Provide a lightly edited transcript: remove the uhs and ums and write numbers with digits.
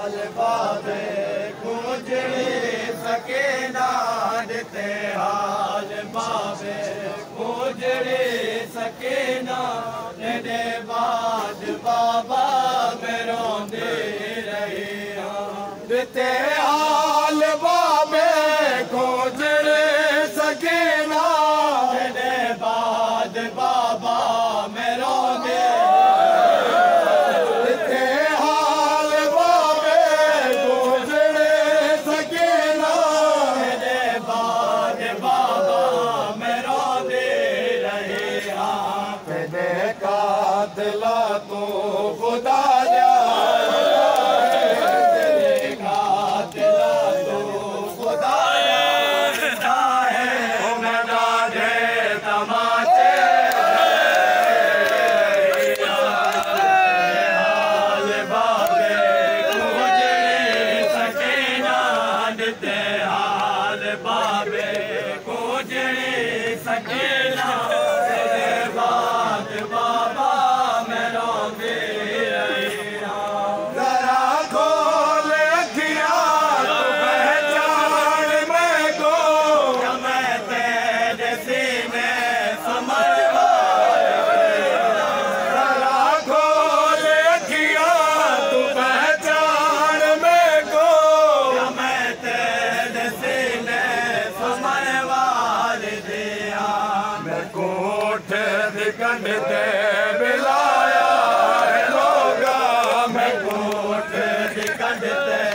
हाल बाबे गुजरी सके ना दिते हाल बाबे गुजरी सके ना दे बाद बाबा मैं रोंदे रही दिते हाल बाबे गुजरी सके ना दे बाद बाबा मैं रोंदे दिला तो खुदा दिला तो खुदा है मना दे तमाचे हाल बाबे गुजरे सके ना दिते हाल बाबे गुजरे सके ना कंडते बिलाया है लोगा मैं कोट कंडते